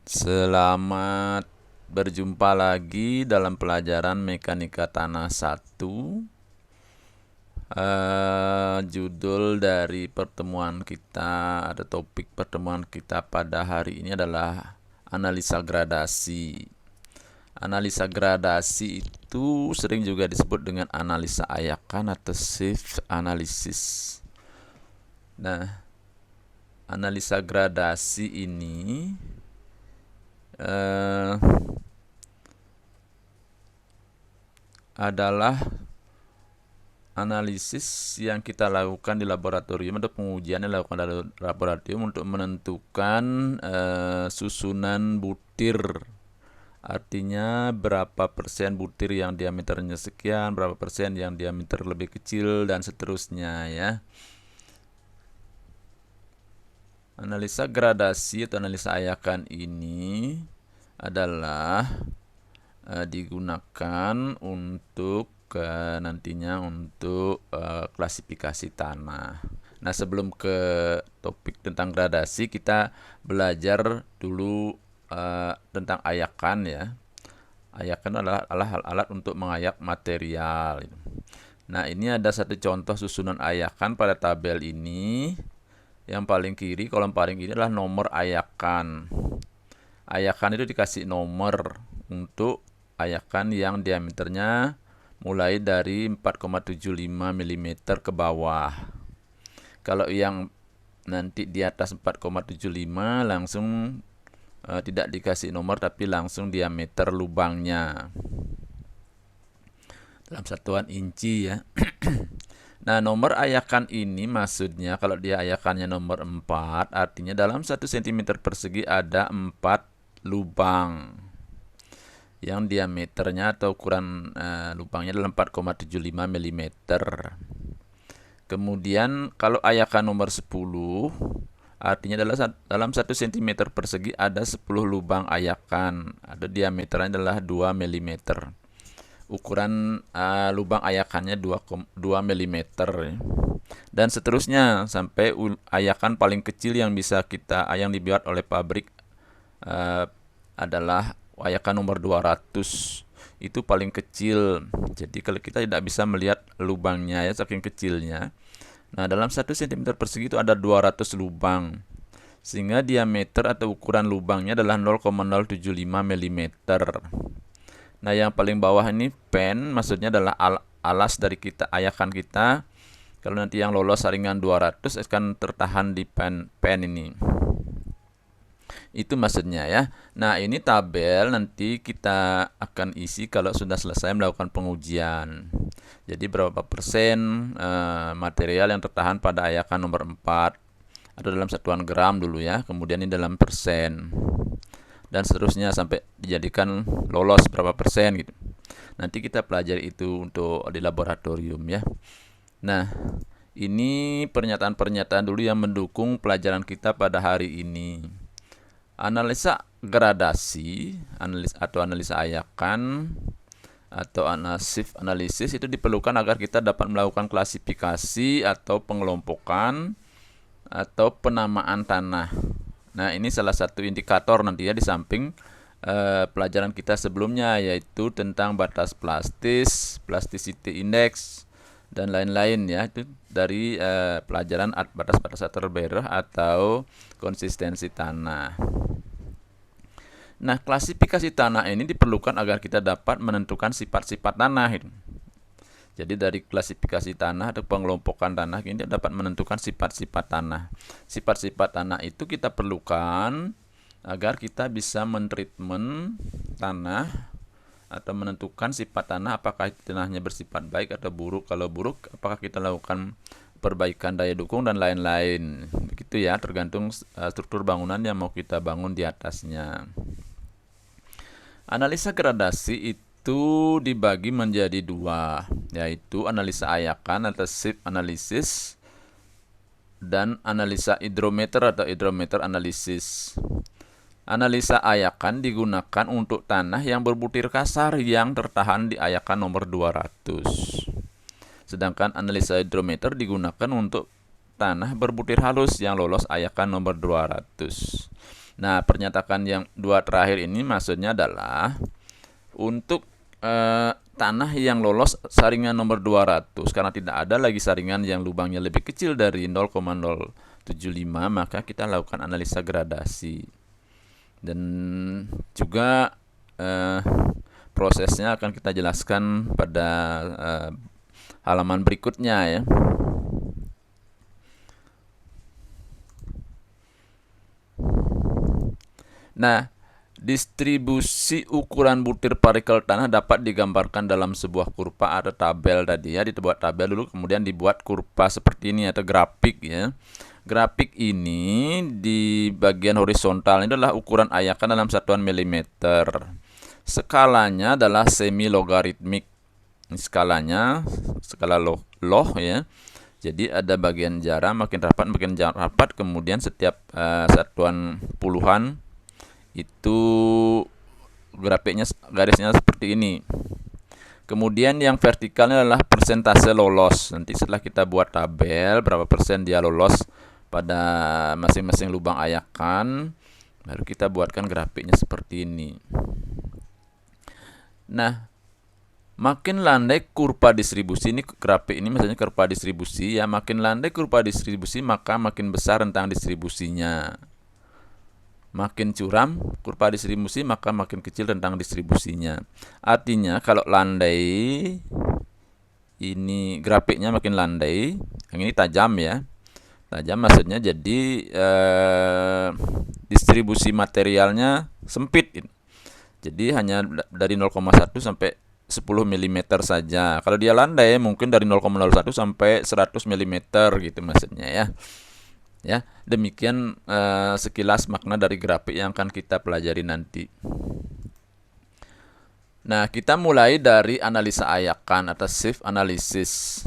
Selamat berjumpa lagi dalam pelajaran Mekanika Tanah 1. Judul dari pertemuan kita atau topik pertemuan kita pada hari ini adalah analisa gradasi. Analisa gradasi itu sering juga disebut dengan analisa ayakan atau shift analysis. Nah, analisa gradasi ini adalah analisis yang kita lakukan di laboratorium atau pengujian yang dilakukan di laboratorium untuk menentukan susunan butir. Artinya berapa persen butir yang diameternya sekian, berapa persen yang diameter lebih kecil, dan seterusnya ya. Analisa gradasi atau analisa ayakan ini adalah digunakan untuk nantinya untuk klasifikasi tanah. Nah, sebelum ke topik tentang gradasi, kita belajar dulu tentang ayakan ya. Ayakan adalah alat untuk mengayak material. Nah, ini ada satu contoh susunan ayakan pada tabel ini. Yang paling kiri, kolom paling kiri adalah nomor ayakan. Ayakan itu dikasih nomor untuk ayakan yang diameternya mulai dari 4,75 mm ke bawah. Kalau yang nanti di atas 4,75 langsung tidak dikasih nomor tapi langsung diameter lubangnya dalam satuan inci ya. Nah, nomor ayakan ini maksudnya kalau dia ayakannya nomor 4, artinya dalam 1 cm persegi ada 4 lubang yang diameternya atau ukuran lubangnya adalah 4,75 mm. Kemudian kalau ayakan nomor 10, artinya dalam 1 cm persegi ada 10 lubang ayakan, ada diameternya adalah 2 mm. Ukuran lubang ayakannya 2 mm dan seterusnya sampai ayakan paling kecil yang bisa yang dibuat oleh pabrik adalah ayakan nomor 200. Itu paling kecil, jadi kalau kita tidak bisa melihat lubangnya ya saking kecilnya. Nah, dalam 1 cm persegi itu ada 200 lubang, sehingga diameter atau ukuran lubangnya adalah 0,075 mm. Nah, yang paling bawah ini pen, maksudnya adalah alas dari ayakan kita. Kalau nanti yang lolos saringan 200 akan tertahan di pen ini. Itu maksudnya ya. Nah, ini tabel nanti kita akan isi kalau sudah selesai melakukan pengujian. Jadi berapa persen material yang tertahan pada ayakan nomor 4 atau dalam satuan gram dulu ya. Kemudian ini dalam persen, dan seterusnya sampai dijadikan lolos berapa persen gitu. Nanti kita pelajari itu untuk di laboratorium ya. Nah, ini pernyataan-pernyataan dulu yang mendukung pelajaran kita pada hari ini. Analisa gradasi, analisa ayakan atau shift analisis itu diperlukan agar kita dapat melakukan klasifikasi atau pengelompokan atau penamaan tanah. Nah, ini salah satu indikator nanti ya di samping pelajaran kita sebelumnya, yaitu tentang batas plasticity index, dan lain-lain ya. Itu dari pelajaran batas-batas terbelah atau konsistensi tanah. Nah, klasifikasi tanah ini diperlukan agar kita dapat menentukan sifat-sifat tanah. Jadi dari klasifikasi tanah atau pengelompokan tanah ini dapat menentukan sifat-sifat tanah. Sifat-sifat tanah itu kita perlukan agar kita bisa mentreatment tanah atau menentukan sifat tanah, apakah tanahnya bersifat baik atau buruk. Kalau buruk, apakah kita lakukan perbaikan daya dukung dan lain-lain. Begitu ya, tergantung struktur bangunan yang mau kita bangun di atasnya. Analisa gradasi itu dibagi menjadi dua, yaitu analisa ayakan atau shift analysis dan analisa hidrometer atau hidrometer analisis. Analisa ayakan digunakan untuk tanah yang berbutir kasar yang tertahan di ayakan nomor 200. Sedangkan analisa hidrometer digunakan untuk tanah berbutir halus yang lolos ayakan nomor 200. Nah, pernyataan yang dua terakhir ini maksudnya adalah untuk tanah yang lolos saringan nomor 200, karena tidak ada lagi saringan yang lubangnya lebih kecil dari 0,075, maka kita lakukan analisa gradasi. Dan juga prosesnya akan kita jelaskan pada halaman berikutnya ya. Nah, distribusi ukuran butir partikel tanah dapat digambarkan dalam sebuah kurva atau tabel tadi ya. Dibuat tabel dulu, kemudian dibuat kurva seperti ini atau grafik ya. Grafik ini di bagian horizontal ini adalah ukuran ayakan dalam satuan milimeter. Skalanya adalah semi logaritmik. Skalanya skala loh ya. Jadi ada bagian jarak makin rapat, kemudian setiap satuan puluhan itu grafiknya garisnya seperti ini. Kemudian yang vertikalnya adalah persentase lolos. Nanti setelah kita buat tabel berapa persen dia lolos pada masing-masing lubang ayakan, baru kita buatkan grafiknya seperti ini. Nah, makin landai kurva distribusi, ini grafik ini misalnya kurva distribusi ya, makin landai kurva distribusi maka makin besar rentang distribusinya. Makin curam kurva distribusi maka makin kecil rentang distribusinya. Artinya kalau landai ini grafiknya makin landai, yang ini tajam ya. Tajam maksudnya jadi distribusi materialnya sempit. Jadi hanya dari 0,1 sampai 10 mm saja. Kalau dia landai mungkin dari 0,01 sampai 100 mm gitu maksudnya ya. Ya, demikian sekilas makna dari grafik yang akan kita pelajari nanti. Nah, kita mulai dari analisa ayakan atau shift analysis.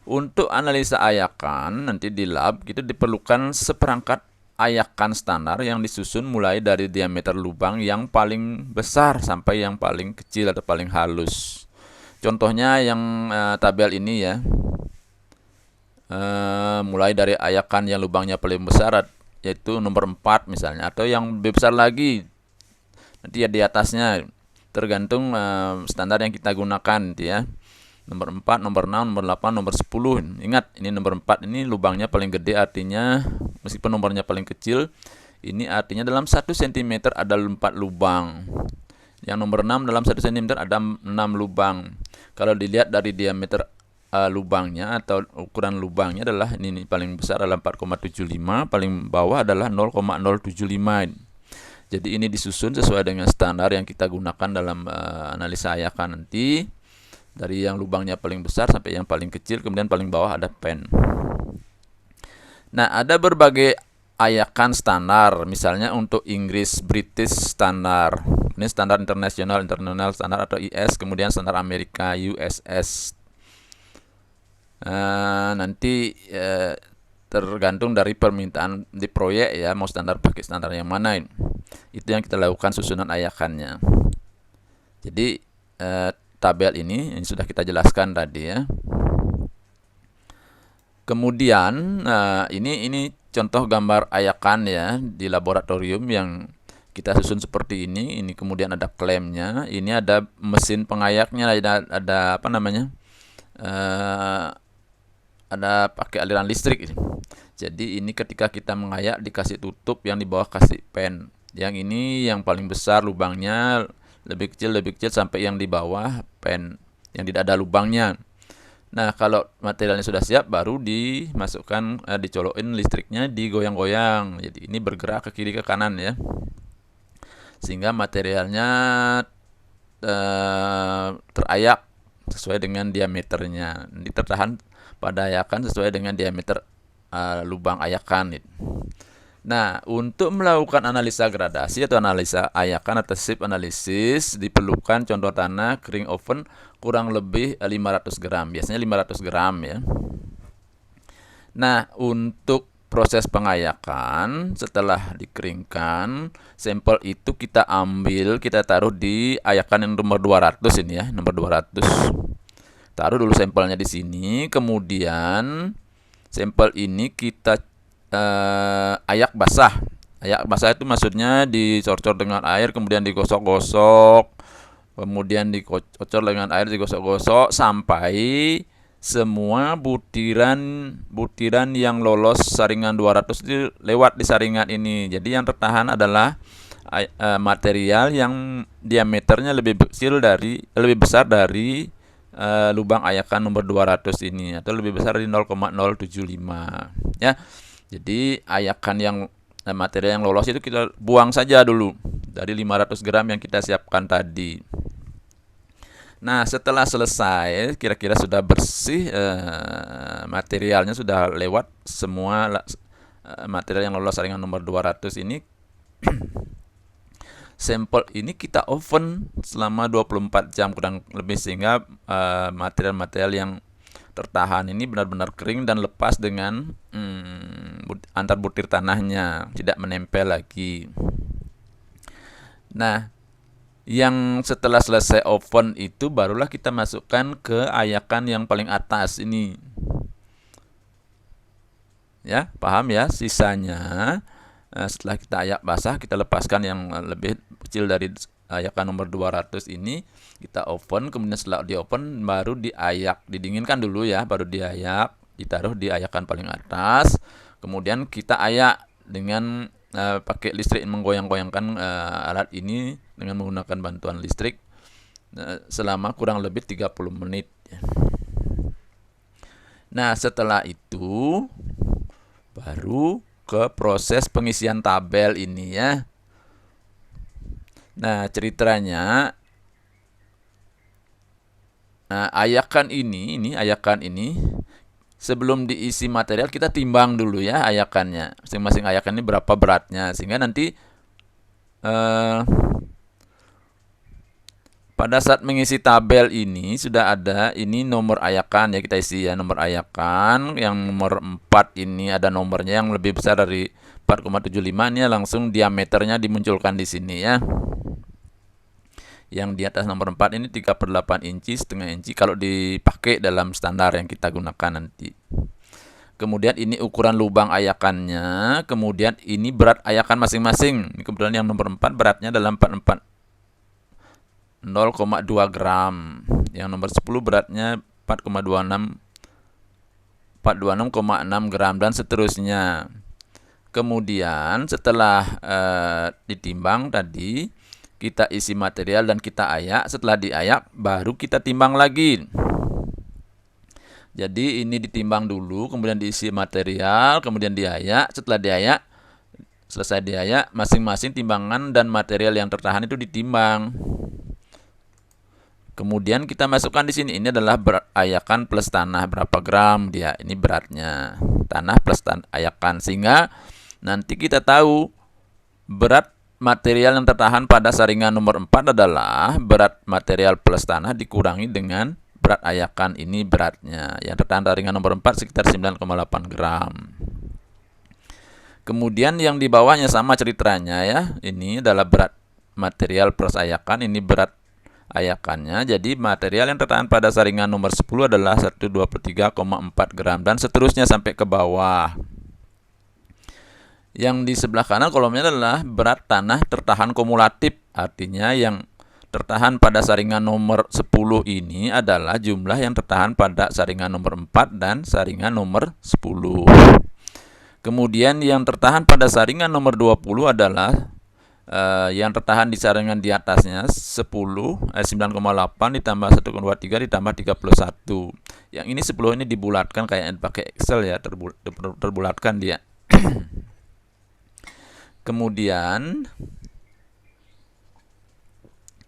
Untuk analisa ayakan nanti di lab kita diperlukan seperangkat ayakan standar yang disusun mulai dari diameter lubang yang paling besar sampai yang paling kecil atau paling halus. Contohnya yang tabel ini ya. Mulai dari ayakan yang lubangnya paling besar yaitu nomor 4 misalnya, atau yang lebih besar lagi nanti ya di atasnya, tergantung standar yang kita gunakan gitu ya. Nomor 4, nomor 6, nomor 8, nomor 10. Ingat, ini nomor 4 ini lubangnya paling gede, artinya meskipun nomornya paling kecil, ini artinya dalam 1 cm ada 4 lubang. Yang nomor 6 dalam 1 cm ada 6 lubang. Kalau dilihat dari diameter lubangnya atau ukuran lubangnya adalah ini paling besar adalah 4,75, paling bawah adalah 0,075. Jadi ini disusun sesuai dengan standar yang kita gunakan dalam analisa ayakan nanti, dari yang lubangnya paling besar sampai yang paling kecil, kemudian paling bawah ada pen. Nah, ada berbagai ayakan standar, misalnya untuk Inggris British standar, ini standar internasional standar atau IS, kemudian standar Amerika USS. Nanti tergantung dari permintaan di proyek ya, mau standar pakai standar yang mana ini. Itu yang kita lakukan susunan ayakannya. Jadi tabel ini sudah kita jelaskan tadi ya. Kemudian ini contoh gambar ayakan ya di laboratorium yang kita susun seperti ini. Ini kemudian ada klemnya, ini ada mesin pengayaknya, ada apa namanya? Ada pakai aliran listrik. Jadi ini ketika kita mengayak dikasih tutup, yang di bawah kasih pen. Yang ini yang paling besar lubangnya, lebih kecil sampai yang di bawah pen yang tidak ada lubangnya. Nah, kalau materialnya sudah siap baru dimasukkan, dicolokin listriknya, digoyang-goyang. Jadi ini bergerak ke kiri ke kanan ya. Sehingga materialnya terayak sesuai dengan diameternya. Ini tertahan pada ayakan sesuai dengan diameter lubang ayakan. Nah, untuk melakukan analisa gradasi atau analisa ayakan atau shift analysis diperlukan contoh tanah kering oven kurang lebih 500 gram. Biasanya 500 gram ya. Nah, untuk proses pengayakan setelah dikeringkan, sampel itu kita ambil, kita taruh di ayakan yang nomor 200 ini ya, nomor 200. Taruh dulu sampelnya di sini, kemudian sampel ini kita ayak basah. Ayak basah itu maksudnya dicor-cor dengan air, kemudian digosok-gosok, kemudian dicor dengan air, digosok-gosok sampai semua butiran yang lolos saringan 200 itu lewat di saringan ini. Jadi yang tertahan adalah material yang diameternya lebih besar dari lubang ayakan nomor 200 ini, atau lebih besar dari 0,075 ya. Jadi ayakan yang material yang lolos itu kita buang saja dulu dari 500 gram yang kita siapkan tadi. Nah, setelah selesai, kira-kira sudah bersih, materialnya sudah lewat semua material yang lolos saringan nomor 200 ini. Sampel ini kita oven selama 24 jam kurang lebih, sehingga material-material yang tertahan ini benar-benar kering dan lepas dengan antar butir tanahnya, tidak menempel lagi. Nah, yang setelah selesai oven itu barulah kita masukkan ke ayakan yang paling atas ini. Ya, paham ya? Sisanya setelah kita ayak basah, kita lepaskan yang lebih kecil dari ayakan nomor 200 ini, kita oven, kemudian setelah di oven baru diayak, didinginkan dulu ya, baru diayak, ditaruh di ayakan paling atas, kemudian kita ayak dengan pakai listrik, menggoyang-goyangkan alat ini dengan menggunakan bantuan listrik selama kurang lebih 30 menit. Nah, setelah itu baru ke proses pengisian tabel ini ya. Nah, ceritanya ayakan ini sebelum diisi material kita timbang dulu ya ayakannya. Masing-masing ayakan ini berapa beratnya, sehingga nanti pada saat mengisi tabel ini sudah ada ini nomor ayakan ya, kita isi ya nomor ayakan. Yang nomor 4 ini ada nomornya yang lebih besar dari 4,75, ini langsung diameternya dimunculkan di sini ya. Yang di atas nomor 4 ini 3/8 inci, setengah inci kalau dipakai dalam standar yang kita gunakan nanti. Kemudian ini ukuran lubang ayakannya, kemudian ini berat ayakan masing-masing. Kebetulan yang nomor 4 beratnya adalah 0,2 gram. Yang nomor 10 beratnya 426,6 gram dan seterusnya. Kemudian setelah ditimbang tadi, kita isi material dan kita ayak. Setelah diayak baru kita timbang lagi. Jadi ini ditimbang dulu, kemudian diisi material, kemudian diayak. Setelah diayak, selesai diayak, masing-masing timbangan dan material yang tertahan itu ditimbang. Kemudian kita masukkan di sini, ini adalah berat ayakan plus tanah, berapa gram dia, ini beratnya, tanah plus ayakan, sehingga nanti kita tahu berat material yang tertahan pada saringan nomor 4 adalah berat material plus tanah dikurangi dengan berat ayakan, ini beratnya. Yang tertahan saringan nomor 4 sekitar 9,8 gram. Kemudian yang di bawahnya sama ceritanya ya, ini adalah berat material plus ayakan, ini berat ayakannya. Jadi material yang tertahan pada saringan nomor 10 adalah 123,4 gram dan seterusnya sampai ke bawah. Yang di sebelah kanan kolomnya adalah berat tanah tertahan kumulatif, artinya yang tertahan pada saringan nomor 10 ini adalah jumlah yang tertahan pada saringan nomor 4 dan saringan nomor 10. Kemudian yang tertahan pada saringan nomor 20 adalah yang tertahan di saringan di atasnya 9,8 ditambah 1,23 ditambah 31. Yang ini 10 ini dibulatkan kayak pakai Excel ya, terbulatkan dia. Kemudian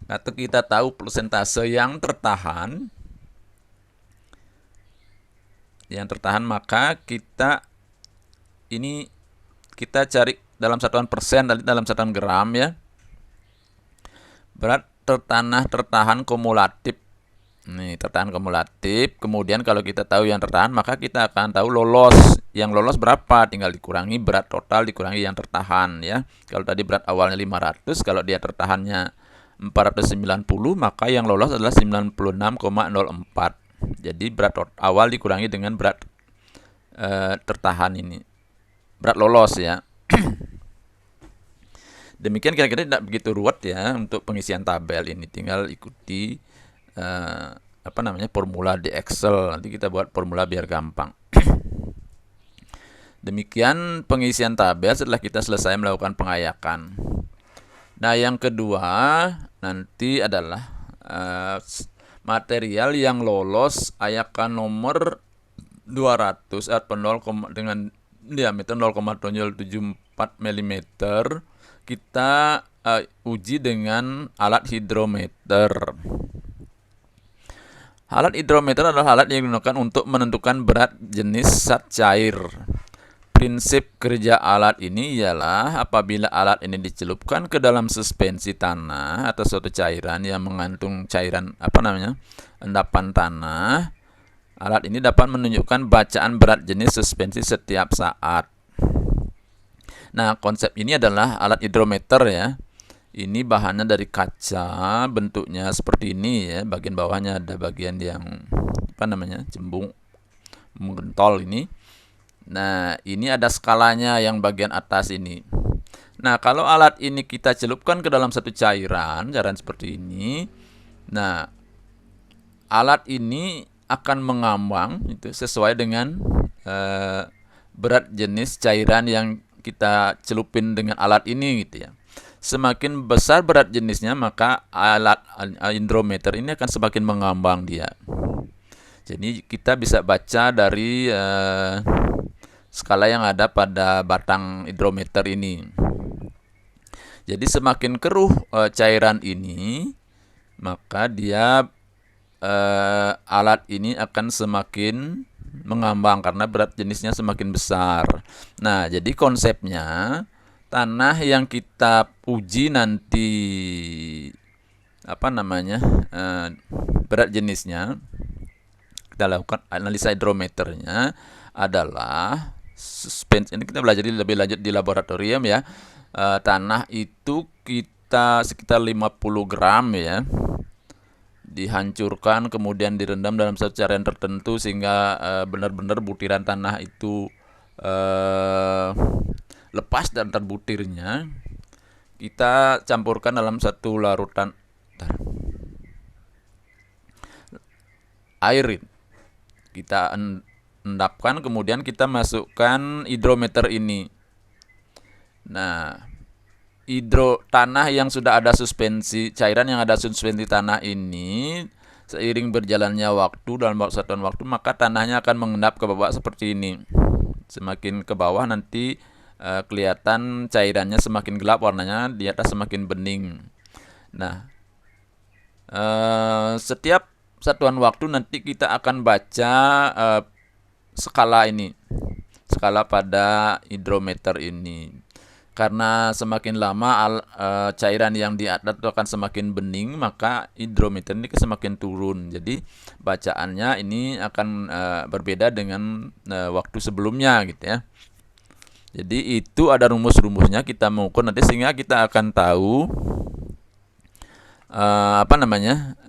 atau kita tahu persentase yang tertahan, maka kita cari dalam satuan persen, tadi dalam satuan gram ya. Berat tertahan kumulatif. Nih, tertahan kumulatif. Kemudian kalau kita tahu yang tertahan, maka kita akan tahu lolos. Yang lolos berapa? Tinggal dikurangi berat total dikurangi yang tertahan ya. Kalau tadi berat awalnya 500, kalau dia tertahannya 490, maka yang lolos adalah 96,04. Jadi berat awal dikurangi dengan berat tertahan ini. Berat lolos ya. Demikian kira-kira tidak begitu ruwet ya untuk pengisian tabel ini. Tinggal ikuti formula di Excel. Nanti kita buat formula biar gampang. Demikian pengisian tabel setelah kita selesai melakukan pengayakan. Nah, yang kedua nanti adalah material yang lolos ayakan nomor 200 atau dengan diameter 0,074 mm. Kita uji dengan alat hidrometer. Alat hidrometer adalah alat yang digunakan untuk menentukan berat jenis zat cair. Prinsip kerja alat ini ialah apabila alat ini dicelupkan ke dalam suspensi tanah atau suatu cairan yang mengandung cairan endapan tanah, alat ini dapat menunjukkan bacaan berat jenis suspensi setiap saat. Nah, konsep ini adalah alat hidrometer ya. Ini bahannya dari kaca, bentuknya seperti ini ya. Bagian bawahnya ada bagian yang cembung menggentol ini. Nah, ini ada skalanya yang bagian atas ini. Nah, kalau alat ini kita celupkan ke dalam satu cairan seperti ini. Nah, alat ini akan mengambang itu sesuai dengan berat jenis cairan yang kita celupin dengan alat ini gitu ya. Semakin besar berat jenisnya, maka alat hidrometer ini akan semakin mengambang dia. Jadi kita bisa baca dari skala yang ada pada batang hidrometer ini. Jadi semakin keruh cairan ini, maka dia alat ini akan semakin mengambang karena berat jenisnya semakin besar. Nah, jadi konsepnya tanah yang kita uji nanti berat jenisnya, kita lakukan analisa hidrometernya adalah suspensi. Ini kita belajar lebih lanjut di laboratorium ya. Tanah itu kita sekitar 50 gram ya, dihancurkan kemudian direndam dalam satu cairan tertentu sehingga benar-benar butiran tanah itu lepas dan terbutirnya. Kita campurkan dalam satu larutan air. Kita endapkan, kemudian kita masukkan hidrometer ini. Nah, tanah yang sudah ada suspensi, cairan yang ada suspensi tanah ini, seiring berjalannya waktu dalam satuan waktu, maka tanahnya akan mengendap ke bawah seperti ini. Semakin ke bawah nanti kelihatan cairannya semakin gelap warnanya, di atas semakin bening. Nah, setiap satuan waktu nanti kita akan baca skala ini, skala pada hidrometer ini. Karena semakin lama cairan yang di atas itu akan semakin bening, maka hidrometer ini semakin turun. Jadi bacaannya ini akan berbeda dengan waktu sebelumnya gitu ya. Jadi itu ada rumus-rumusnya, kita mengukur nanti sehingga kita akan tahu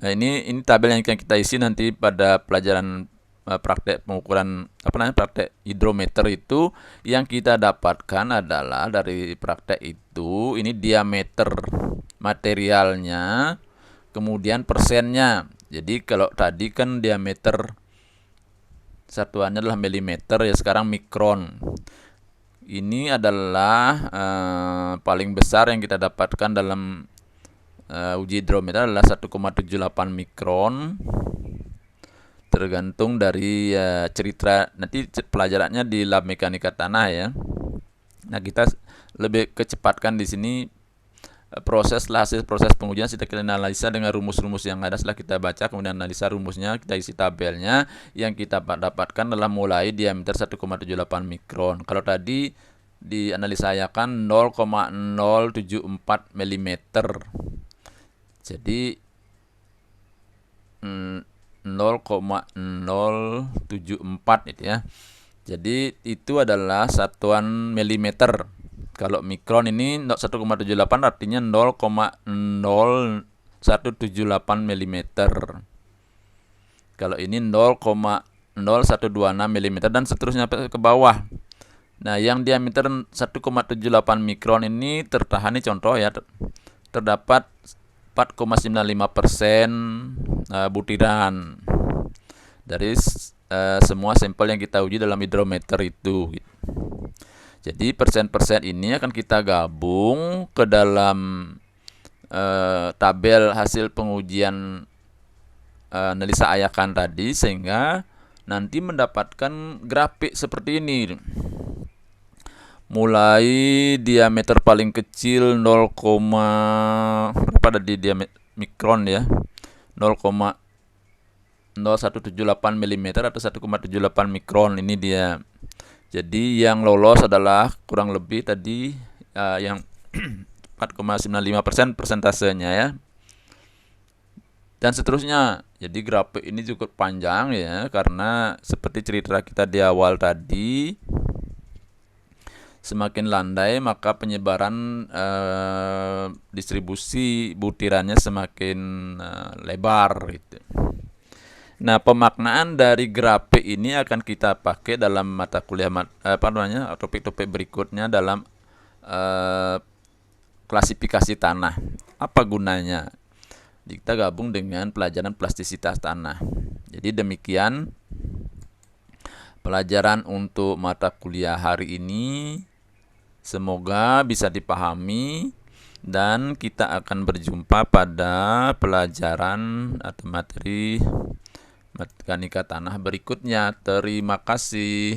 ini tabel yang kita isi nanti pada pelajaran praktek pengukuran praktek hidrometer itu. Yang kita dapatkan adalah dari praktek itu ini diameter materialnya, kemudian persennya. Jadi kalau tadi kan diameter satuannya adalah milimeter ya, sekarang mikron. Ini adalah paling besar yang kita dapatkan dalam uji hidrometer adalah 1,78 mikron. Tergantung dari cerita nanti pelajarannya di lab mekanika tanah ya. Nah, kita lebih kecepatkan di sini hasil proses pengujian. Kita analisa dengan rumus-rumus yang ada. Setelah kita baca kemudian analisa rumusnya, kita isi tabelnya. Yang kita dapatkan adalah mulai diameter 1,78 mikron. Kalau tadi dianalisakan 0,074 mm. Jadi 0,074 itu ya. Jadi itu adalah satuan milimeter. Kalau mikron ini 1,78 artinya 0,0178 mm. Kalau ini 0,0126 mm dan seterusnya ke bawah. Nah, yang diameter 1,78 mikron ini tertahan, nih contoh ya, terdapat 4,95% butiran dari semua sampel yang kita uji dalam hidrometer itu. Jadi persen-persen ini akan kita gabung ke dalam tabel hasil pengujian analisa ayakan tadi, sehingga nanti mendapatkan grafik seperti ini. Mulai diameter paling kecil 0, berapa tadi diameter mikron ya, 0,0178 mm atau 1,78 mikron, ini dia. Jadi yang lolos adalah kurang lebih tadi yang 4,95% persentasenya ya. Dan seterusnya. Jadi grafik ini cukup panjang ya, karena seperti cerita kita di awal tadi, semakin landai maka penyebaran distribusi butirannya semakin lebar gitu. Nah, pemaknaan dari grafik ini akan kita pakai dalam mata kuliah topik-topik berikutnya dalam klasifikasi tanah. Apa gunanya? Kita gabung dengan pelajaran plastisitas tanah. Jadi demikian pelajaran untuk mata kuliah hari ini. Semoga bisa dipahami, dan kita akan berjumpa pada pelajaran atau materi mekanika tanah berikutnya. Terima kasih.